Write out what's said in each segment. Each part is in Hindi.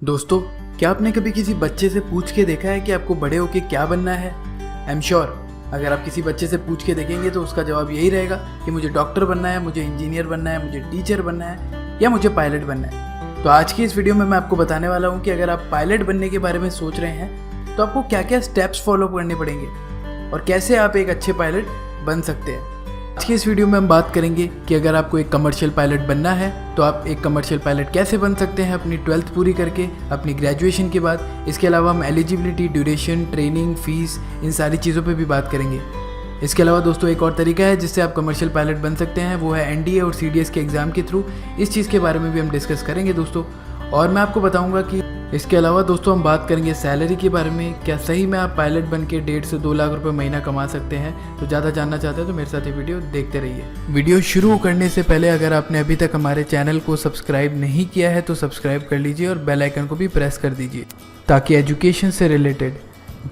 दोस्तों, क्या आपने कभी किसी बच्चे से पूछ के देखा है कि आपको बड़े होके क्या बनना है? आई एम श्योर अगर आप किसी बच्चे से पूछ के देखेंगे तो उसका जवाब यही रहेगा कि मुझे डॉक्टर बनना है, मुझे इंजीनियर बनना है, मुझे टीचर बनना है या मुझे पायलट बनना है। तो आज की इस वीडियो में मैं आपको बताने वाला हूँ कि अगर आप पायलट बनने के बारे में सोच रहे हैं तो आपको क्या क्या स्टेप्स फॉलो करने पड़ेंगे और कैसे आप एक अच्छे पायलट बन सकते हैं। आज की इस वीडियो में हम बात करेंगे कि अगर आपको एक कमर्शियल पायलट बनना है तो आप एक कमर्शियल पायलट कैसे बन सकते हैं अपनी 12th पूरी करके, अपनी ग्रेजुएशन के बाद। इसके अलावा हम एलिजिबिलिटी, ड्यूरेशन, ट्रेनिंग, फीस, इन सारी चीज़ों पे भी बात करेंगे। इसके अलावा दोस्तों एक और तरीका है जिससे आप कमर्शियल पायलट बन सकते हैं, वो है एनडीए और सीडीएस के एग्ज़ाम के थ्रू। इस चीज़ के बारे में भी हम डिस्कस करेंगे दोस्तों। और मैं आपको बताऊंगा कि इसके अलावा दोस्तों हम बात करेंगे सैलरी के बारे में। क्या सही में आप पायलट बन के 1.5 से 2 लाख रुपए महीना कमा सकते हैं? तो ज़्यादा जानना चाहते हैं तो मेरे साथ ये वीडियो देखते रहिए। वीडियो शुरू करने से पहले अगर आपने अभी तक हमारे चैनल को सब्सक्राइब नहीं किया है तो सब्सक्राइब कर लीजिए और बेल आइकन को भी प्रेस कर दीजिए ताकि एजुकेशन से रिलेटेड,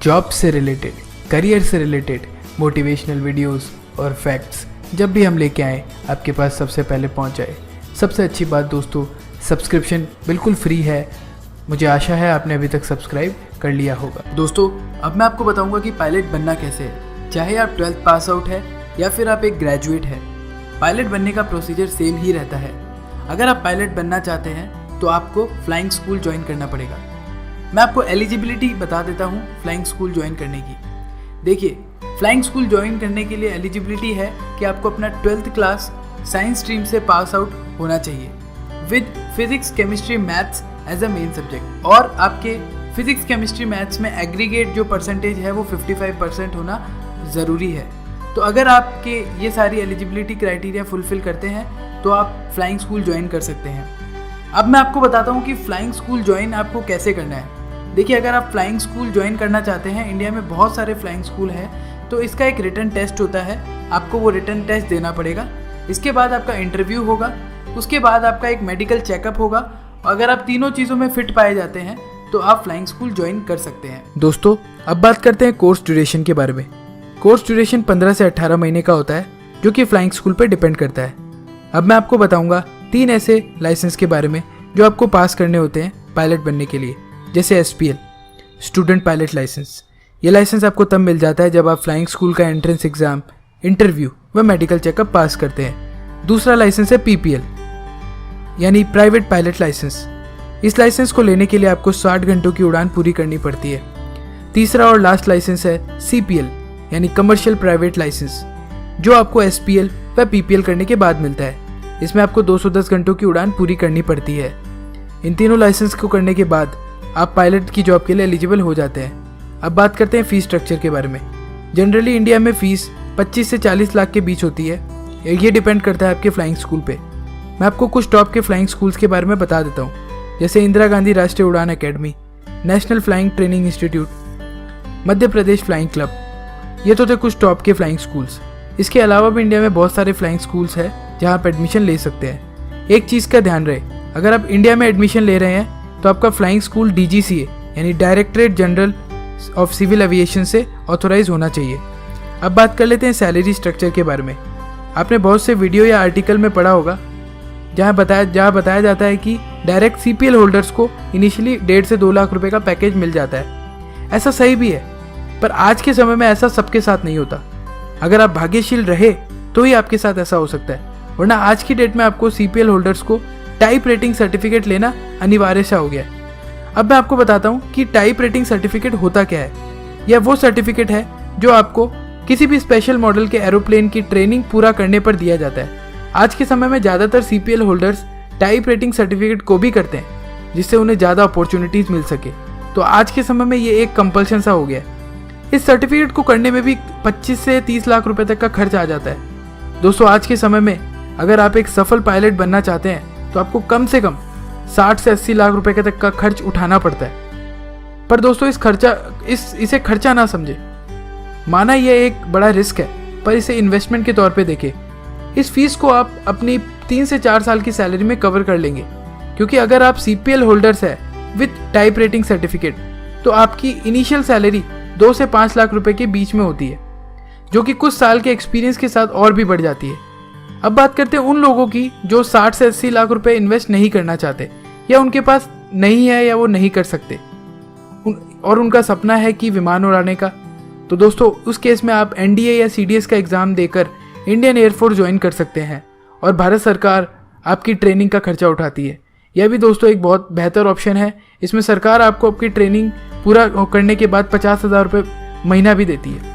जॉब से रिलेटेड, करियर से रिलेटेड मोटिवेशनल वीडियोस और फैक्ट्स जब भी हम लेके आएँ आपके पास सबसे पहले पहुँच जाए। सबसे अच्छी बात दोस्तों, सब्सक्रिप्शन बिल्कुल फ्री है। मुझे आशा है आपने अभी तक सब्सक्राइब कर लिया होगा। दोस्तों अब मैं आपको बताऊंगा कि पायलट बनना कैसे है। चाहे आप 12th पास आउट है या फिर आप एक ग्रेजुएट है, पायलट बनने का प्रोसीजर सेम ही रहता है। अगर आप पायलट बनना चाहते हैं तो आपको फ्लाइंग स्कूल ज्वाइन करना पड़ेगा। मैं आपको एलिजिबिलिटी बता देता हूँ फ्लाइंग स्कूल ज्वाइन करने की। देखिए, फ्लाइंग स्कूल ज्वाइन करने के लिए एलिजिबिलिटी है कि आपको अपना 12th क्लास साइंस स्ट्रीम से पास आउट होना चाहिए with physics, chemistry, maths as a main subject. और आपके फिजिक्स, केमिस्ट्री, मैथ्स में एग्रीगेट जो परसेंटेज है वो 55% होना ज़रूरी है। तो अगर आपके ये सारी एलिजिबिलिटी क्राइटेरिया फुलफिल करते हैं तो आप फ्लाइंग स्कूल ज्वाइन कर सकते हैं। अब मैं आपको बताता हूँ कि फ्लाइंग स्कूल ज्वाइन आपको कैसे करना है। देखिए, अगर आप फ्लाइंग स्कूल ज्वाइन करना चाहते हैं, इंडिया में बहुत सारे फ्लाइंग स्कूल हैं, तो इसका एक रिटन टेस्ट होता है। आपको वो रिटन टेस्ट देना पड़ेगा। इसके बाद आपका इंटरव्यू होगा, उसके बाद आपका एक मेडिकल चेकअप होगा। अगर आप तीनों चीज़ों में फिट पाए जाते हैं तो आप फ्लाइंग स्कूल ज्वाइन कर सकते हैं। दोस्तों अब बात करते हैं कोर्स ड्यूरेशन के बारे में। कोर्स ड्यूरेशन 15 से 18 महीने का होता है जो कि फ्लाइंग स्कूल पर डिपेंड करता है। अब मैं आपको बताऊंगा 3 ऐसे लाइसेंस के बारे में जो आपको पास करने होते हैं पायलट बनने के लिए। जैसे SPL, स्टूडेंट पायलट लाइसेंस। ये लाइसेंस आपको तब मिल जाता है जब आप फ्लाइंग स्कूल का एंट्रेंस एग्जाम, इंटरव्यू व मेडिकल चेकअप पास करते हैं। दूसरा लाइसेंस है PPL यानी प्राइवेट पायलट लाइसेंस। इस लाइसेंस को लेने के लिए आपको 60 घंटों की उड़ान पूरी करनी पड़ती है। तीसरा और लास्ट लाइसेंस है CPL यानी कमर्शियल प्राइवेट लाइसेंस, जो आपको SPL व PPL करने के बाद मिलता है। इसमें आपको 210 घंटों की उड़ान पूरी करनी पड़ती है। इन तीनों लाइसेंस को करने के बाद आप पायलट की जॉब के लिए एलिजिबल हो जाते हैं। अब बात करते हैं फीस स्ट्रक्चर के बारे में। जनरली इंडिया में फीस 25 से 40 लाख के बीच होती है। ये डिपेंड करता है आपके फ्लाइंग स्कूल पे। मैं आपको कुछ टॉप के फ्लाइंग स्कूल्स के बारे में बता देता हूँ, जैसे इंदिरा गांधी राष्ट्रीय उड़ान academy, national flying training institute, Madhya Pradesh flying club. ये तो थे कुछ टॉप के फ्लाइंग स्कूल्स। इसके अलावा भी इंडिया में बहुत सारे फ्लाइंग स्कूल्स हैं जहाँ आप एडमिशन ले सकते हैं। एक चीज़ का ध्यान रहे, अगर आप इंडिया में एडमिशन ले रहे हैं तो आपका फ्लाइंग स्कूल DGCA यानी directorate general of civil aviation से ऑथोराइज होना चाहिए। अब बात कर लेते हैं सैलरी स्ट्रक्चर के बारे में। आपने बहुत से वीडियो या आर्टिकल में पढ़ा होगा जहाँ बताया जाता है कि डायरेक्ट CPL होल्डर्स को इनिशियली 1.5 से 2 लाख रुपए का पैकेज मिल जाता है। ऐसा सही भी है, पर आज के समय में ऐसा सबके साथ नहीं होता। अगर आप भाग्यशील रहे तो ही आपके साथ ऐसा हो सकता है, वरना आज की डेट में आपको CPL होल्डर्स को टाइप रेटिंग सर्टिफिकेट लेना अनिवार्य सा हो गया है। अब मैं आपको बताता हूँ कि टाइप रेटिंग सर्टिफिकेट होता क्या है। यह वो सर्टिफिकेट है जो आपको किसी भी स्पेशल मॉडल के एरोप्लेन की ट्रेनिंग पूरा करने पर दिया जाता है। आज के समय में ज़्यादातर CPL holders type rating certificate को भी करते हैं, जिससे उन्हें ज़्यादा अपॉर्चुनिटीज़ मिल सके। तो आज के समय में ये एक कंपल्शन सा हो गया है। इस सर्टिफिकेट को करने में भी 25 से 30 लाख रुपए तक का खर्च आ जाता है। दोस्तों आज के समय में अगर आप एक सफल पायलट बनना चाहते हैं तो आपको कम से कम 60 से 80 लाख रुपए तक का खर्च उठाना पड़ता है। पर दोस्तों इसे खर्चा ना समझे। माना यह एक बड़ा रिस्क है, पर इसे इन्वेस्टमेंट के तौर पे देखें। इस फीस को आप अपनी 3 से 4 साल की सैलरी में कवर कर लेंगे, क्योंकि अगर आप CPL होल्डर्स है विद टाइप रेटिंग सर्टिफिकेट तो आपकी इनिशियल सैलरी 2 से 5 लाख रुपए के बीच में होती है, जो कि कुछ साल के एक्सपीरियंस के साथ और भी बढ़ जाती है। अब बात करते हैं उन लोगों की जो 60 से 80 लाख रुपए इन्वेस्ट नहीं करना चाहते या उनके पास नहीं है या वो नहीं कर सकते और उनका सपना है कि विमान उड़ाने का, तो दोस्तों उस केस में आप एनडीए या सीडीएस का एग्ज़ाम देकर इंडियन एयरफोर्स ज्वाइन कर सकते हैं और भारत सरकार आपकी ट्रेनिंग का खर्चा उठाती है। यह भी दोस्तों एक बहुत बेहतर ऑप्शन है। इसमें सरकार आपको आपकी ट्रेनिंग पूरा करने के बाद 50,000 रुपये महीना भी देती है।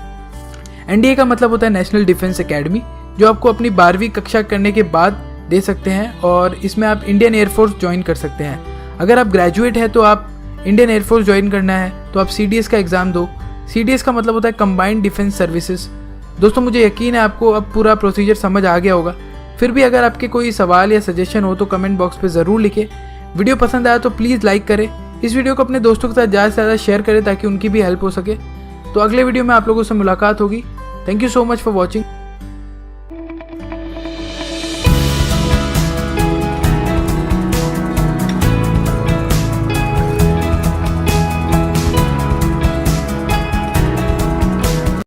एनडीए का मतलब होता है नेशनल डिफेंस एकेडमी, जो आपको अपनी 12वीं कक्षा करने के बाद दे सकते हैं और इसमें आप इंडियन एयरफोर्स ज्वाइन कर सकते हैं। अगर आप ग्रेजुएट हैं तो आप इंडियन एयरफोर्स ज्वाइन करना है तो आप सीडीएस का एग्ज़ाम दो। सीडीएस का मतलब होता है कंबाइंड डिफेंस सर्विसेज। दोस्तों मुझे यकीन है आपको अब पूरा प्रोसीजर समझ आ गया होगा। फिर भी अगर आपके कोई सवाल या सजेशन हो तो कमेंट बॉक्स पे ज़रूर लिखें। वीडियो पसंद आया तो प्लीज़ लाइक करें। इस वीडियो को अपने दोस्तों के साथ ज़्यादा से ज़्यादा शेयर करें ताकि उनकी भी हेल्प हो सके। तो अगले वीडियो में आप लोगों से मुलाकात होगी। Thank you so much for watching.